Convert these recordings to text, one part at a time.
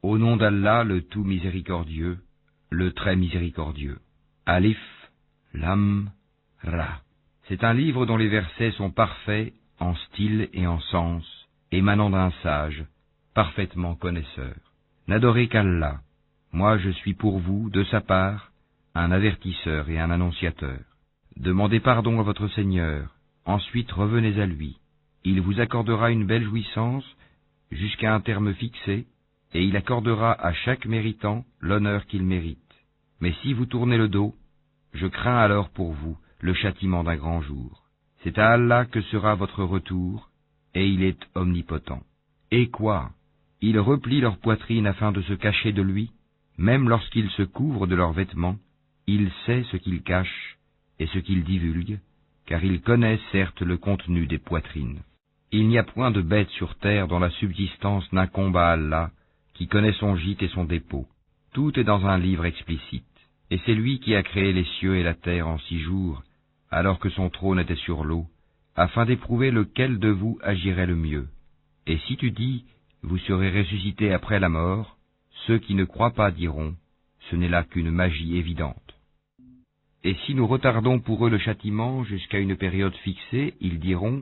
Au nom d'Allah, le tout miséricordieux, le très miséricordieux. Alif, Lam, Ra. C'est un livre dont les versets sont parfaits en style et en sens, émanant d'un sage, parfaitement connaisseur. N'adorez qu'Allah. Moi je suis pour vous, de sa part, un avertisseur et un annonciateur. Demandez pardon à votre Seigneur, ensuite revenez à lui. Il vous accordera une belle jouissance jusqu'à un terme fixé, et il accordera à chaque méritant l'honneur qu'il mérite. Mais si vous tournez le dos, je crains alors pour vous le châtiment d'un grand jour. C'est à Allah que sera votre retour, et il est omnipotent. Et quoi? Ils replient leur poitrine afin de se cacher de lui, même lorsqu'ils se couvrent de leurs vêtements, il sait ce qu'ils cachent et ce qu'ils divulguent, car il connaît certes le contenu des poitrines. Il n'y a point de bête sur terre dont la subsistance n'incombe à Allah, qui connaît son gîte et son dépôt. Tout est dans un livre explicite, et c'est lui qui a créé les cieux et la terre en 6 jours, alors que son trône était sur l'eau, afin d'éprouver lequel de vous agirait le mieux. Et si tu dis, vous serez ressuscités après la mort, ceux qui ne croient pas diront, ce n'est là qu'une magie évidente. Et si nous retardons pour eux le châtiment jusqu'à une période fixée, ils diront,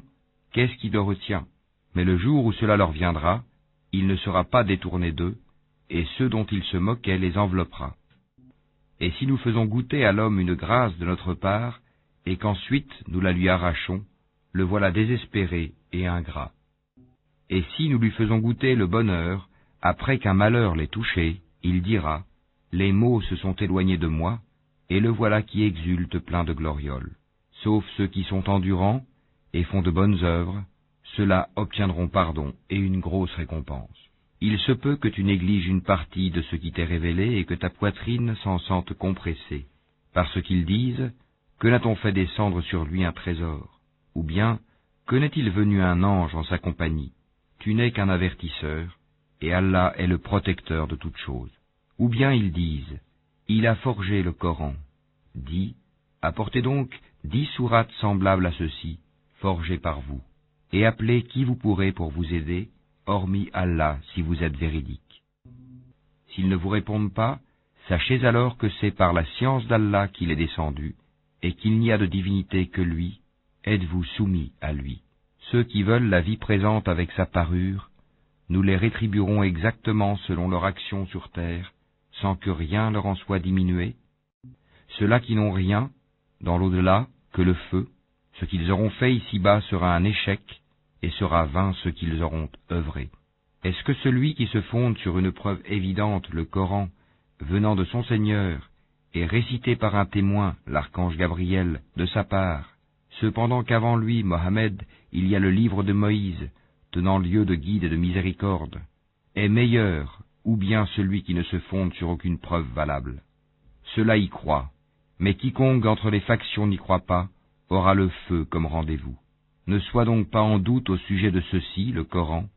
qu'est-ce qui le retient? Mais le jour où cela leur viendra, il ne sera pas détourné d'eux, et ceux dont ils se moquaient les enveloppera. Et si nous faisons goûter à l'homme une grâce de notre part, et qu'ensuite nous la lui arrachons, le voilà désespéré et ingrat. Et si nous lui faisons goûter le bonheur, après qu'un malheur l'ait touché, il dira, les maux se sont éloignés de moi, et le voilà qui exulte plein de glorioles. Sauf ceux qui sont endurants, et font de bonnes œuvres, ceux-là obtiendront pardon et une grosse récompense. Il se peut que tu négliges une partie de ce qui t'est révélé et que ta poitrine s'en sente compressée, parce qu'ils disent, que n'a-t-on fait descendre sur lui un trésor? Ou bien, que n'est-il venu un ange en sa compagnie? Tu n'es qu'un avertisseur, et Allah est le protecteur de toutes choses. Ou bien ils disent, il a forgé le Coran. Dis, apportez donc 10 sourates semblables à ceci, forgées par vous, et appelez qui vous pourrez pour vous aider, hormis Allah si vous êtes véridique. S'ils ne vous répondent pas, sachez alors que c'est par la science d'Allah qu'il est descendu, et qu'il n'y a de divinité que lui, êtes-vous soumis à lui. Ceux qui veulent la vie présente avec sa parure, nous les rétribuerons exactement selon leur action sur terre, sans que rien leur en soit diminué. Ceux-là qui n'ont rien, dans l'au-delà, que le feu, ce qu'ils auront fait ici-bas sera un échec, et sera vain ce qu'ils auront œuvré. Est-ce que celui qui se fonde sur une preuve évidente, le Coran, venant de son Seigneur, et récité par un témoin, l'archange Gabriel, de sa part, cependant qu'avant lui, Mohammed, il y a le livre de Moïse, tenant lieu de guide et de miséricorde, est meilleur, ou bien celui qui ne se fonde sur aucune preuve valable? Cela y croit, mais quiconque entre les factions n'y croit pas, aura le feu comme rendez-vous. Ne sois donc pas en doute au sujet de ceci, le Coran.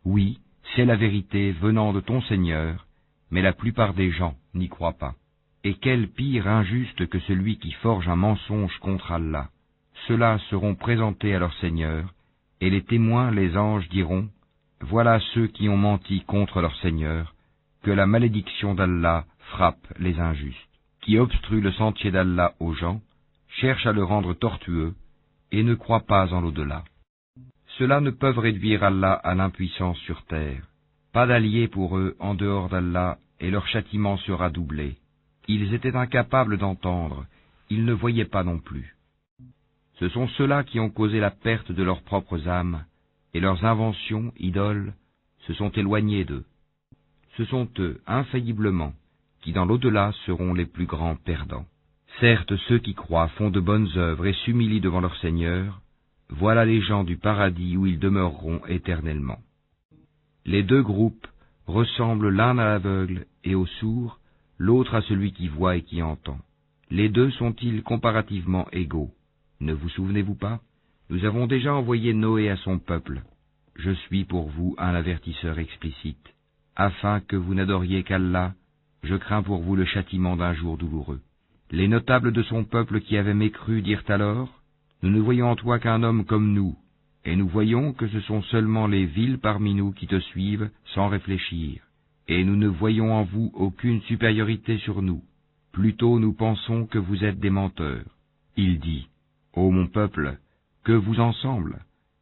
Oui, c'est la vérité venant de ton Seigneur, mais la plupart des gens n'y croient pas. Et quel pire injuste que celui qui forge un mensonge contre Allah. Ceux-là seront présentés à leur Seigneur, et les témoins, les anges, diront, voilà ceux qui ont menti contre leur Seigneur, que la malédiction d'Allah frappe les injustes, qui obstruent le sentier d'Allah aux gens, cherchent à le rendre tortueux, et ne croient pas en l'au-delà. Ceux-là ne peuvent réduire Allah à l'impuissance sur terre. Pas d'alliés pour eux en dehors d'Allah, et leur châtiment sera doublé. Ils étaient incapables d'entendre, ils ne voyaient pas non plus. Ce sont ceux-là qui ont causé la perte de leurs propres âmes, et leurs inventions, idoles, se sont éloignées d'eux. Ce sont eux, infailliblement, qui dans l'au-delà seront les plus grands perdants. Certes, ceux qui croient font de bonnes œuvres et s'humilient devant leur Seigneur, voilà les gens du paradis où ils demeureront éternellement. Les 2 groupes ressemblent l'un à l'aveugle et au sourd, l'autre à celui qui voit et qui entend. Les 2 sont-ils comparativement égaux? Ne vous souvenez-vous pas? Nous avons déjà envoyé Noé à son peuple. Je suis pour vous un avertisseur explicite. Afin que vous n'adoriez qu'Allah, je crains pour vous le châtiment d'un jour douloureux. Les notables de son peuple qui avaient mécru dirent alors, nous ne voyons en toi qu'un homme comme nous, et nous voyons que ce sont seulement les vils parmi nous qui te suivent sans réfléchir. et nous ne voyons en vous aucune supériorité sur nous. Plutôt nous pensons que vous êtes des menteurs. Il dit, ô mon peuple, que vous en semble?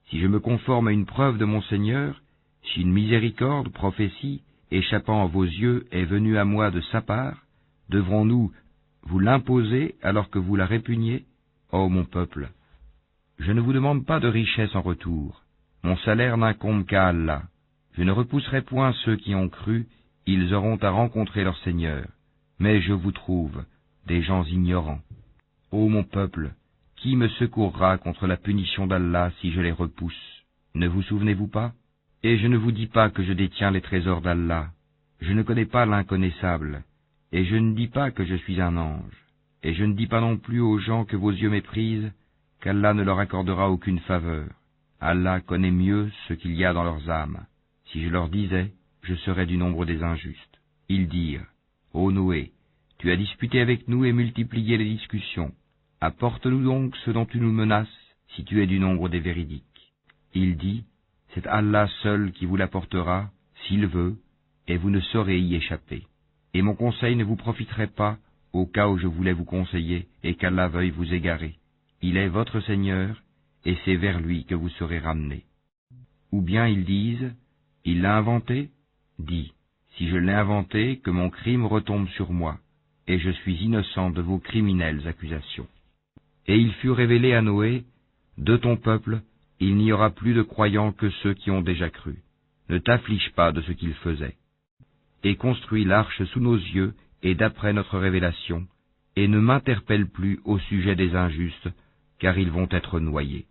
Si je me conforme à une preuve de mon Seigneur, si une miséricorde, prophétie, échappant à vos yeux, est venue à moi de sa part, devrons-nous vous l'imposer alors que vous la répugnez? Ô mon peuple, je ne vous demande pas de richesse en retour. Mon salaire n'incombe qu'à Allah. Je ne repousserai point ceux qui ont cru, ils auront à rencontrer leur Seigneur. Mais je vous trouve des gens ignorants. Ô mon peuple, qui me secourra contre la punition d'Allah si je les repousse? Ne vous souvenez-vous pas? Et je ne vous dis pas que je détiens les trésors d'Allah. Je ne connais pas l'inconnaissable. Et je ne dis pas que je suis un ange. Et je ne dis pas non plus aux gens que vos yeux méprisent, qu'Allah ne leur accordera aucune faveur. Allah connaît mieux ce qu'il y a dans leurs âmes. Si je leur disais, je serais du nombre des injustes. Ils dirent, ô Noé, tu as disputé avec nous et multiplié les discussions. Apporte-nous donc ce dont tu nous menaces, si tu es du nombre des véridiques. Il dit, c'est Allah seul qui vous l'apportera, s'il veut, et vous ne saurez y échapper. Et mon conseil ne vous profiterait pas, au cas où je voulais vous conseiller, et qu'Allah veuille vous égarer. Il est votre Seigneur, et c'est vers lui que vous serez ramenés. Ou bien ils disent, il l'a inventé? Dis, si je l'ai inventé, que mon crime retombe sur moi, et je suis innocent de vos criminelles accusations. Et il fut révélé à Noé, de ton peuple, il n'y aura plus de croyants que ceux qui ont déjà cru. Ne t'afflige pas de ce qu'ils faisaient. Et construis l'arche sous nos yeux, et d'après notre révélation, et ne m'interpelle plus au sujet des injustes, car ils vont être noyés.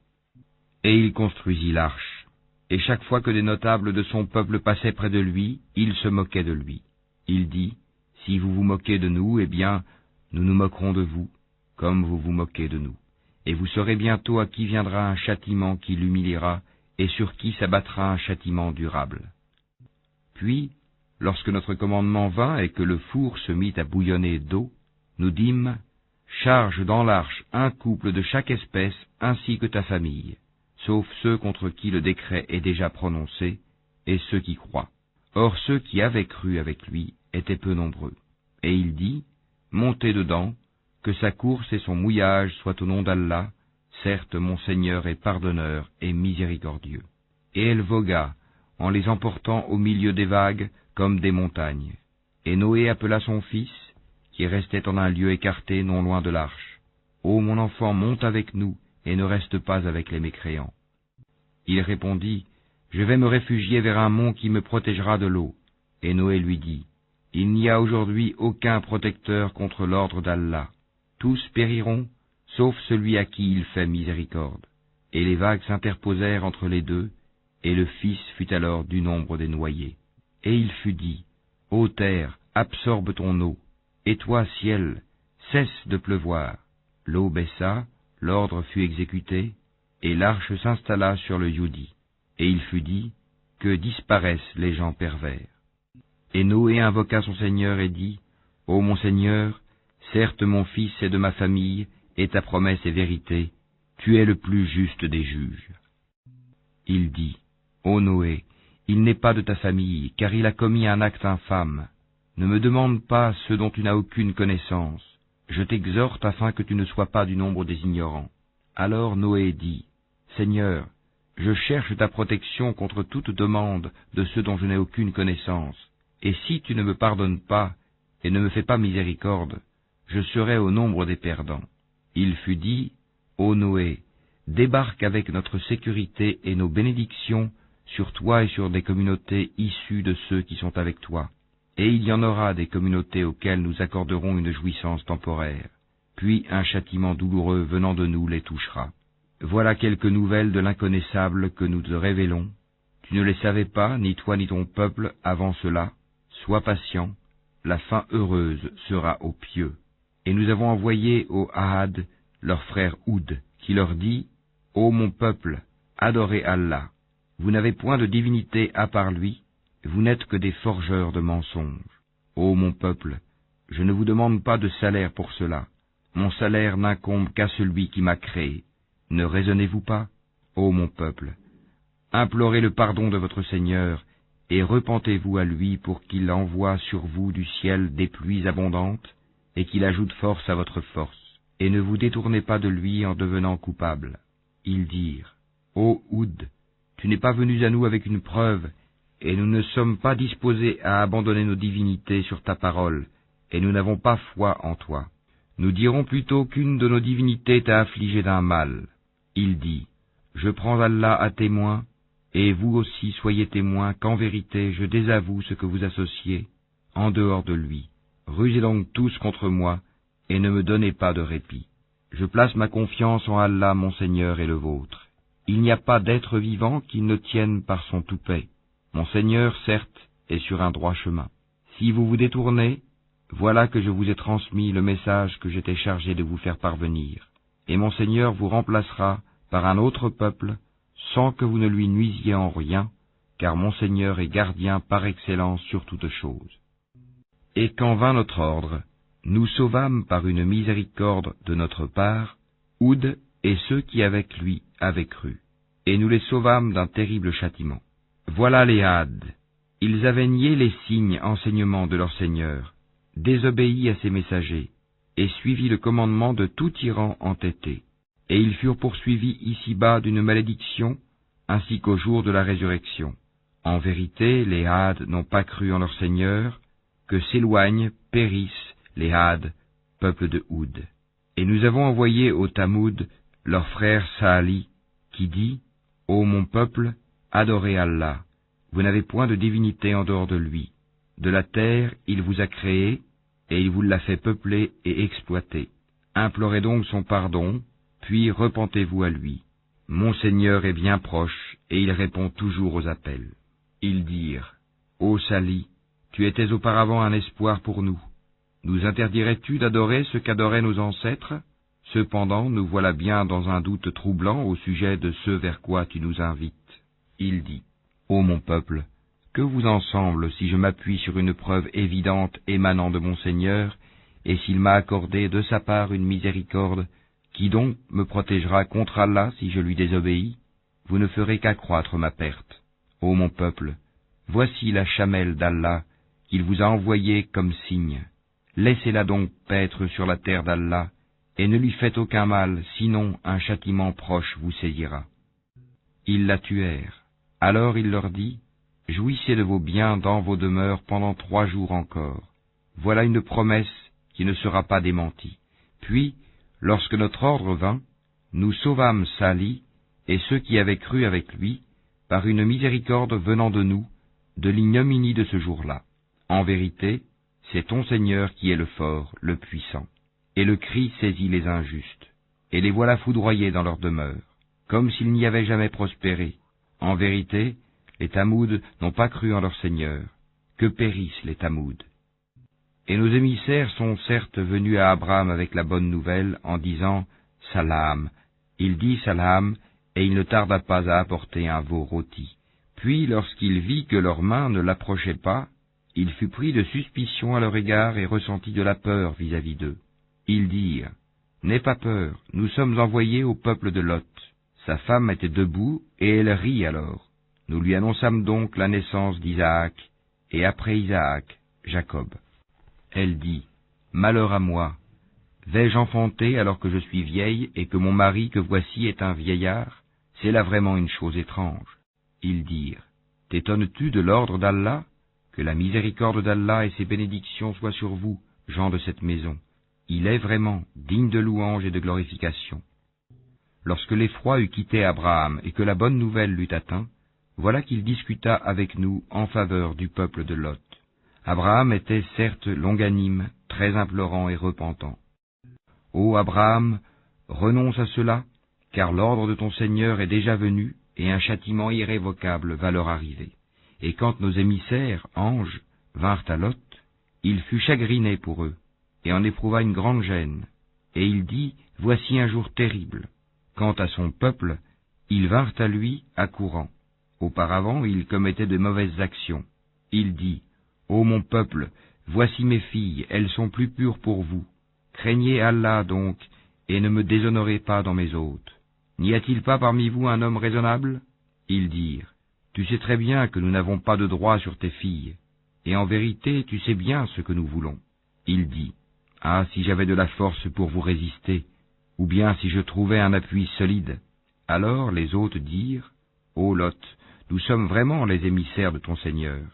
Et il construisit l'arche, et chaque fois que des notables de son peuple passaient près de lui, il se moquait de lui. Il dit, si vous vous moquez de nous, eh bien, nous nous moquerons de vous, comme vous vous moquez de nous. Et vous saurez bientôt à qui viendra un châtiment qui l'humiliera, et sur qui s'abattra un châtiment durable. Puis, lorsque notre commandement vint et que le four se mit à bouillonner d'eau, nous dîmes, charge dans l'arche un couple de chaque espèce ainsi que ta famille, sauf ceux contre qui le décret est déjà prononcé, et ceux qui croient. Or ceux qui avaient cru avec lui étaient peu nombreux. Et il dit, montez dedans, que sa course et son mouillage soient au nom d'Allah, certes mon Seigneur est pardonneur et miséricordieux. Et elle vogua, en les emportant au milieu des vagues, comme des montagnes. Et Noé appela son fils, qui restait en un lieu écarté non loin de l'arche. Ô mon enfant, monte avec nous, et ne reste pas avec les mécréants. Il répondit, je vais me réfugier vers un mont qui me protégera de l'eau. Et Noé lui dit, il n'y a aujourd'hui aucun protecteur contre l'ordre d'Allah. Tous périront, sauf celui à qui il fait miséricorde. Et les vagues s'interposèrent entre les deux, et le fils fut alors du nombre des noyés. Et il fut dit, ô terre, absorbe ton eau, et toi, ciel, cesse de pleuvoir. L'eau baissa, l'ordre fut exécuté, et l'arche s'installa sur le Yudi. Et il fut dit, que disparaissent les gens pervers. Et Noé invoqua son Seigneur et dit, ô mon Seigneur, certes mon fils est de ma famille, et ta promesse est vérité, tu es le plus juste des juges. Il dit, ô Noé, il n'est pas de ta famille, car il a commis un acte infâme. Ne me demande pas ce dont tu n'as aucune connaissance. Je t'exhorte afin que tu ne sois pas du nombre des ignorants. Alors Noé dit, Seigneur, je cherche ta protection contre toute demande de ceux dont je n'ai aucune connaissance. Et si tu ne me pardonnes pas et ne me fais pas miséricorde, je serai au nombre des perdants. Il fut dit, ô Noé, débarque avec notre sécurité et nos bénédictions sur toi et sur des communautés issues de ceux qui sont avec toi. Et il y en aura des communautés auxquelles nous accorderons une jouissance temporaire, puis un châtiment douloureux venant de nous les touchera. Voilà quelques nouvelles de l'inconnaissable que nous te révélons. Tu ne les savais pas, ni toi ni ton peuple, avant cela. Sois patient, la fin heureuse sera aux pieux. Et nous avons envoyé au Ahad leur frère Houd, qui leur dit, ô mon peuple, adorez Allah. Vous n'avez point de divinité à part lui, vous n'êtes que des forgeurs de mensonges. Ô mon peuple, je ne vous demande pas de salaire pour cela. Mon salaire n'incombe qu'à celui qui m'a créé. Ne raisonnez-vous pas, ô mon peuple? Implorez le pardon de votre Seigneur, et repentez-vous à lui pour qu'il envoie sur vous du ciel des pluies abondantes, et qu'il ajoute force à votre force, et ne vous détournez pas de lui en devenant coupable. Ils dirent, Ô Houd, tu n'es pas venu à nous avec une preuve, et nous ne sommes pas disposés à abandonner nos divinités sur ta parole, et nous n'avons pas foi en toi. Nous dirons plutôt qu'une de nos divinités t'a affligé d'un mal. Il dit, Je prends Allah à témoin, et vous aussi soyez témoins qu'en vérité je désavoue ce que vous associez, en dehors de lui. Rusez donc tous contre moi, et ne me donnez pas de répit. Je place ma confiance en Allah mon Seigneur et le vôtre. Il n'y a pas d'être vivant qui ne tienne par son toupet. Mon Seigneur, certes, est sur un droit chemin. Si vous vous détournez, voilà que je vous ai transmis le message que j'étais chargé de vous faire parvenir, et mon Seigneur vous remplacera par un autre peuple, sans que vous ne lui nuisiez en rien, car mon Seigneur est gardien par excellence sur toutes choses. Et quand vint notre ordre, nous sauvâmes par une miséricorde de notre part, Houd et ceux qui avec lui avaient cru, et nous les sauvâmes d'un terrible châtiment. Voilà les Hades. Ils avaient nié les signes enseignements de leur Seigneur, désobéi à ses messagers, et suivi le commandement de tout tyran entêté. Et ils furent poursuivis ici-bas d'une malédiction, ainsi qu'au jour de la résurrection. En vérité, les Hades n'ont pas cru en leur Seigneur, que s'éloignent, périssent les Hades, peuple de Houd. Et nous avons envoyé au Tamoud leur frère Saali, qui dit, Ô mon peuple, adorez Allah, vous n'avez point de divinité en dehors de lui. De la terre, il vous a créé, et il vous l'a fait peupler et exploiter. Implorez donc son pardon, puis repentez-vous à lui. Mon Seigneur est bien proche, et il répond toujours aux appels. Ils dirent, Ô Sali, tu étais auparavant un espoir pour nous. Nous interdirais-tu d'adorer ce qu'adoraient nos ancêtres? Cependant, nous voilà bien dans un doute troublant au sujet de ce vers quoi tu nous invites. Il dit, Ô mon peuple, que vous en semble si je m'appuie sur une preuve évidente émanant de mon Seigneur, et s'il m'a accordé de sa part une miséricorde, qui donc me protégera contre Allah si je lui désobéis? Vous ne ferez qu'accroître ma perte. Ô mon peuple, voici la chamelle d'Allah qu'il vous a envoyée comme signe. Laissez-la donc paître sur la terre d'Allah, et ne lui faites aucun mal, sinon un châtiment proche vous saisira. Ils la tuèrent. Alors il leur dit, Jouissez de vos biens dans vos demeures pendant 3 jours encore. Voilà une promesse qui ne sera pas démentie. Puis, lorsque notre ordre vint, nous sauvâmes Sali et ceux qui avaient cru avec lui, par une miséricorde venant de nous, de l'ignominie de ce jour-là. En vérité, c'est ton Seigneur qui est le fort, le puissant. Et le cri saisit les injustes, et les voilà foudroyés dans leur demeure, comme s'ils n'y avaient jamais prospéré. En vérité, les Tamouds n'ont pas cru en leur Seigneur. Que périssent les Tamouds. Et nos émissaires sont certes venus à Abraham avec la bonne nouvelle, en disant « Salam ». Il dit « Salam », et il ne tarda pas à apporter un veau rôti. Puis, lorsqu'il vit que leurs mains ne l'approchaient pas, il fut pris de suspicion à leur égard et ressentit de la peur vis-à-vis d'eux. Ils dirent « N'aie pas peur, nous sommes envoyés au peuple de Lot. » Sa femme était debout, et elle rit alors. Nous lui annonçâmes donc la naissance d'Isaac, et après Isaac, Jacob. Elle dit, « Malheur à moi, vais-je enfanter alors que je suis vieille, et que mon mari que voici est un vieillard? C'est là vraiment une chose étrange. » Ils dirent, « T'étonnes-tu de l'ordre d'Allah? Que la miséricorde d'Allah et ses bénédictions soient sur vous, gens de cette maison. Il est vraiment digne de louange et de glorification. » Lorsque l'effroi eut quitté Abraham et que la bonne nouvelle l'eut atteint, voilà qu'il discuta avec nous en faveur du peuple de Lot. Abraham était certes longanime, très implorant et repentant. « Ô Abraham, renonce à cela, car l'ordre de ton Seigneur est déjà venu, et un châtiment irrévocable va leur arriver. » Et quand nos émissaires, anges, vinrent à Lot, il fut chagriné pour eux, et en éprouva une grande gêne. Et il dit, « Voici un jour terrible. » Quant à son peuple, ils vinrent à lui accourant. Auparavant, il commettait de mauvaises actions. Il dit, « Ô mon peuple, voici mes filles, elles sont plus pures pour vous. Craignez Allah donc, et ne me déshonorez pas dans mes hôtes. N'y a-t-il pas parmi vous un homme raisonnable ?» Ils dirent, « Tu sais très bien que nous n'avons pas de droit sur tes filles, et en vérité tu sais bien ce que nous voulons. Il dit, Ah, si j'avais de la force pour vous résister, ou bien si je trouvais un appui solide. Alors les hôtes dirent, Ô Lot, nous sommes vraiment les émissaires de ton Seigneur.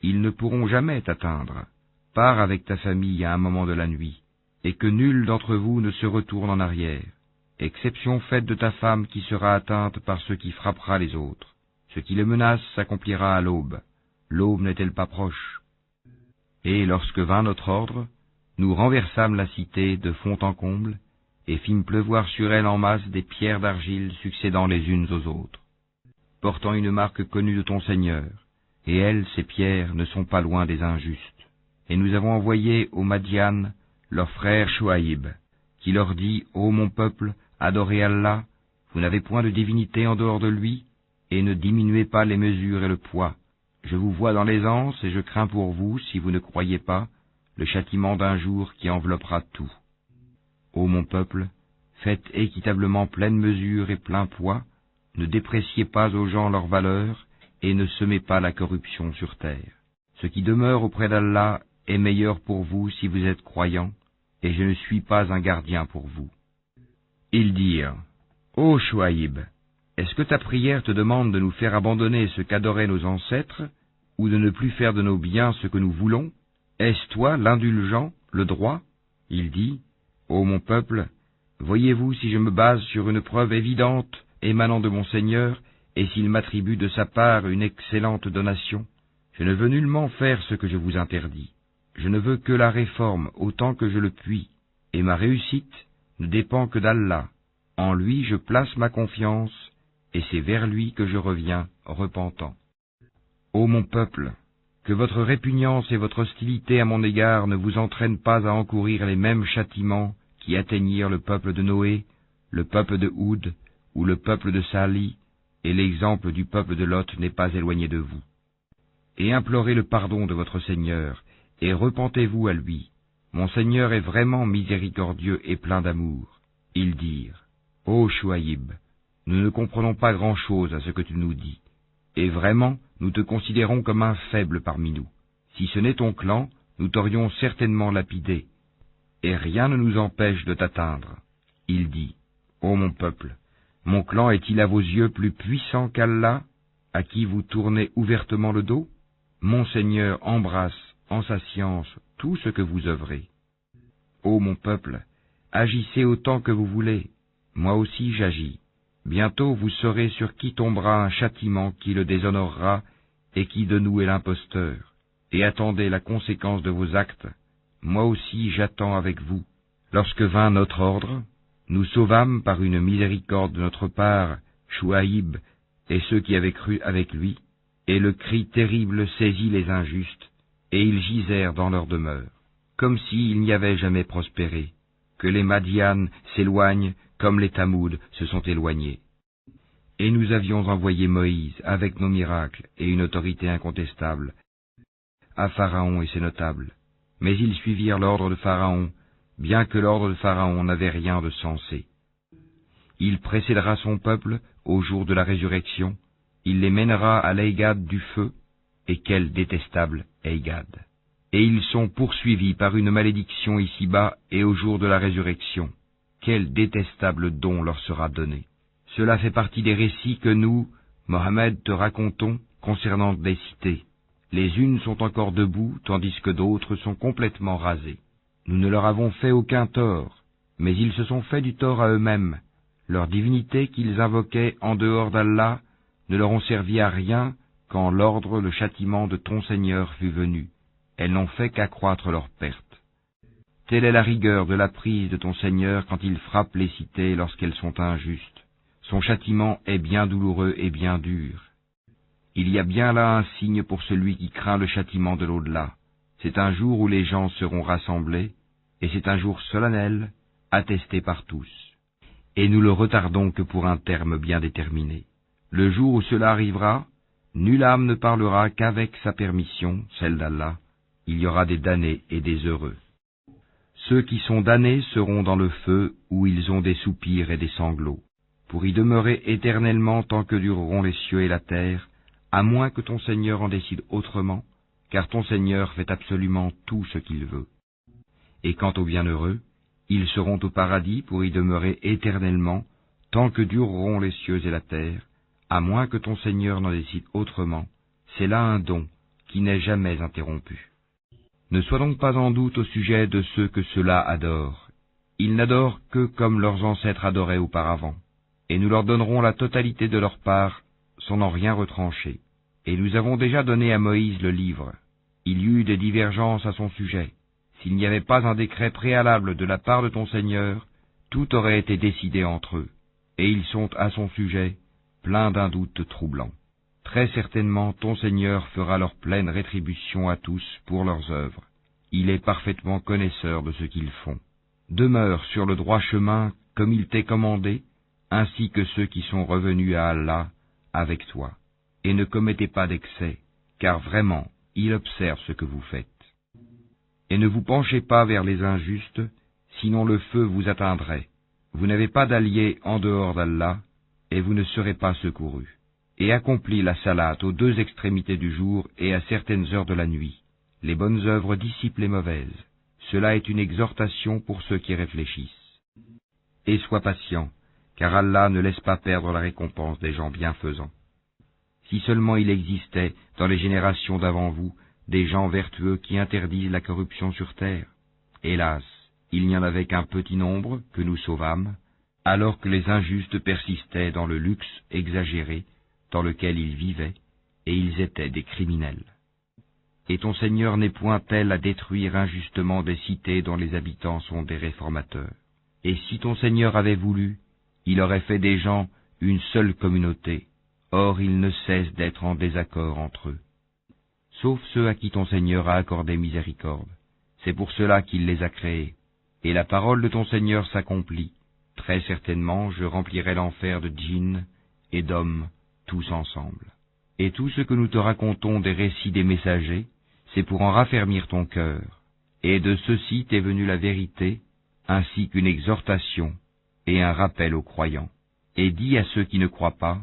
Ils ne pourront jamais t'atteindre. Pars avec ta famille à un moment de la nuit, et que nul d'entre vous ne se retourne en arrière, exception faite de ta femme qui sera atteinte par ce qui frappera les autres. Ce qui les menace s'accomplira à l'aube. L'aube n'est-elle pas proche? Et lorsque vint notre ordre, nous renversâmes la cité de fond en comble, et fîmes pleuvoir sur elle en masse des pierres d'argile succédant les unes aux autres, portant une marque connue de ton Seigneur, et elles, ces pierres, ne sont pas loin des injustes. Et nous avons envoyé aux Madian leur frère Shuaïb, qui leur dit, Ô mon peuple, adorez Allah, vous n'avez point de divinité en dehors de lui, et ne diminuez pas les mesures et le poids. Je vous vois dans l'aisance, et je crains pour vous, si vous ne croyez pas, le châtiment d'un jour qui enveloppera tout. Ô mon peuple, faites équitablement pleine mesure et plein poids, ne dépréciez pas aux gens leur valeur, et ne semez pas la corruption sur terre. Ce qui demeure auprès d'Allah est meilleur pour vous si vous êtes croyants, et je ne suis pas un gardien pour vous. Ils dirent, Ô Shuaïb, est-ce que ta prière te demande de nous faire abandonner ce qu'adoraient nos ancêtres, ou de ne plus faire de nos biens ce que nous voulons? Est-ce toi l'indulgent, le droit? Il dit, Ô mon peuple, voyez-vous si je me base sur une preuve évidente émanant de mon Seigneur, et s'il m'attribue de sa part une excellente donation? Je ne veux nullement faire ce que je vous interdis. Je ne veux que la réforme autant que je le puis, et ma réussite ne dépend que d'Allah. En lui je place ma confiance, et c'est vers lui que je reviens, repentant. Ô mon peuple, que votre répugnance et votre hostilité à mon égard ne vous entraînent pas à encourir les mêmes châtiments qui atteignirent le peuple de Noé, le peuple de Houd, ou le peuple de Sali, et l'exemple du peuple de Lot n'est pas éloigné de vous. Et implorez le pardon de votre Seigneur, et repentez-vous à lui. Mon Seigneur est vraiment miséricordieux et plein d'amour. Ils dirent, Ô Shuaïb, nous ne comprenons pas grand-chose à ce que tu nous dis, et vraiment, nous te considérons comme un faible parmi nous. Si ce n'est ton clan, nous t'aurions certainement lapidé, et rien ne nous empêche de t'atteindre. Il dit, Ô mon peuple, mon clan est-il à vos yeux plus puissant qu'Allah, à qui vous tournez ouvertement le dos? Mon Seigneur embrasse, en sa science, tout ce que vous œuvrez. Ô mon peuple, agissez autant que vous voulez, moi aussi j'agis. Bientôt vous saurez sur qui tombera un châtiment qui le déshonorera, et qui de nous est l'imposteur. Et attendez la conséquence de vos actes. Moi aussi j'attends avec vous. Lorsque vint notre ordre, nous sauvâmes par une miséricorde de notre part Shuaïb et ceux qui avaient cru avec lui, et le cri terrible saisit les injustes, et ils gisèrent dans leur demeure, comme s'ils n'y avaient jamais prospéré, que les Madian s'éloignent comme les Tamoud se sont éloignés. Et nous avions envoyé Moïse avec nos miracles et une autorité incontestable à Pharaon et ses notables, mais ils suivirent l'ordre de Pharaon, bien que l'ordre de Pharaon n'avait rien de sensé. Il précédera son peuple au jour de la résurrection, il les mènera à l'Eigad du feu, et quel détestable Eigad! Et ils sont poursuivis par une malédiction ici-bas et au jour de la résurrection. Quel détestable don leur sera donné! Cela fait partie des récits que nous, Mohammed, te racontons concernant des cités. Les unes sont encore debout, tandis que d'autres sont complètement rasées. Nous ne leur avons fait aucun tort, mais ils se sont fait du tort à eux-mêmes. Leurs divinités qu'ils invoquaient en dehors d'Allah ne leur ont servi à rien quand l'ordre, le châtiment de ton Seigneur fut venu. Elles n'ont fait qu'accroître leur perte. Telle est la rigueur de la prise de ton Seigneur quand il frappe les cités lorsqu'elles sont injustes. Son châtiment est bien douloureux et bien dur. Il y a bien là un signe pour celui qui craint le châtiment de l'au-delà. C'est un jour où les gens seront rassemblés, et c'est un jour solennel, attesté par tous. Et nous le retardons que pour un terme bien déterminé. Le jour où cela arrivera, nulle âme ne parlera qu'avec sa permission, celle d'Allah. Il y aura des damnés et des heureux. Ceux qui sont damnés seront dans le feu où ils ont des soupirs et des sanglots, pour y demeurer éternellement tant que dureront les cieux et la terre, à moins que ton Seigneur en décide autrement, car ton Seigneur fait absolument tout ce qu'il veut. Et quant aux bienheureux, ils seront au paradis pour y demeurer éternellement, tant que dureront les cieux et la terre, à moins que ton Seigneur n'en décide autrement. C'est là un don qui n'est jamais interrompu. Ne sois donc pas en doute au sujet de ceux que ceux-là adorent. Ils n'adorent que comme leurs ancêtres adoraient auparavant, et nous leur donnerons la totalité de leur part, sans en rien retrancher. Et nous avons déjà donné à Moïse le livre. Il y eut des divergences à son sujet. S'il n'y avait pas un décret préalable de la part de ton Seigneur, tout aurait été décidé entre eux, et ils sont à son sujet pleins d'un doute troublant. Très certainement ton Seigneur fera leur pleine rétribution à tous pour leurs œuvres. Il est parfaitement connaisseur de ce qu'ils font. Demeure sur le droit chemin comme il t'est commandé, ainsi que ceux qui sont revenus à Allah avec toi. Et ne commettez pas d'excès, car vraiment, il observe ce que vous faites. Et ne vous penchez pas vers les injustes, sinon le feu vous atteindrait. Vous n'avez pas d'allié en dehors d'Allah, et vous ne serez pas secourus. Et accomplis la salate aux deux extrémités du jour et à certaines heures de la nuit. Les bonnes œuvres dissipent les mauvaises. Cela est une exhortation pour ceux qui réfléchissent. Et sois patient, car Allah ne laisse pas perdre la récompense des gens bienfaisants. Si seulement il existait, dans les générations d'avant vous, des gens vertueux qui interdisent la corruption sur terre. Hélas, il n'y en avait qu'un petit nombre que nous sauvâmes, alors que les injustes persistaient dans le luxe exagéré dans lequel ils vivaient, et ils étaient des criminels. Et ton Seigneur n'est point tel à détruire injustement des cités dont les habitants sont des réformateurs. Et si ton Seigneur avait voulu, il aurait fait des gens une seule communauté, or ils ne cessent d'être en désaccord entre eux. Sauf ceux à qui ton Seigneur a accordé miséricorde. C'est pour cela qu'il les a créés. Et la parole de ton Seigneur s'accomplit. Très certainement, je remplirai l'enfer de djinns et d'hommes, tous ensemble. Et tout ce que nous te racontons des récits des messagers, c'est pour en raffermir ton cœur. Et de ceci t'est venue la vérité, ainsi qu'une exhortation et un rappel aux croyants. Et dis à ceux qui ne croient pas,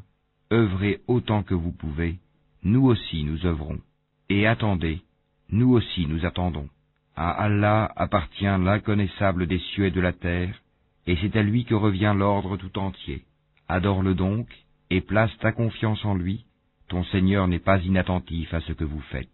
œuvrez autant que vous pouvez, nous aussi nous œuvrons. Et attendez, nous aussi nous attendons. À Allah appartient l'inconnaissable des cieux et de la terre, et c'est à lui que revient l'ordre tout entier. Adore-le donc, et place ta confiance en lui, ton Seigneur n'est pas inattentif à ce que vous faites.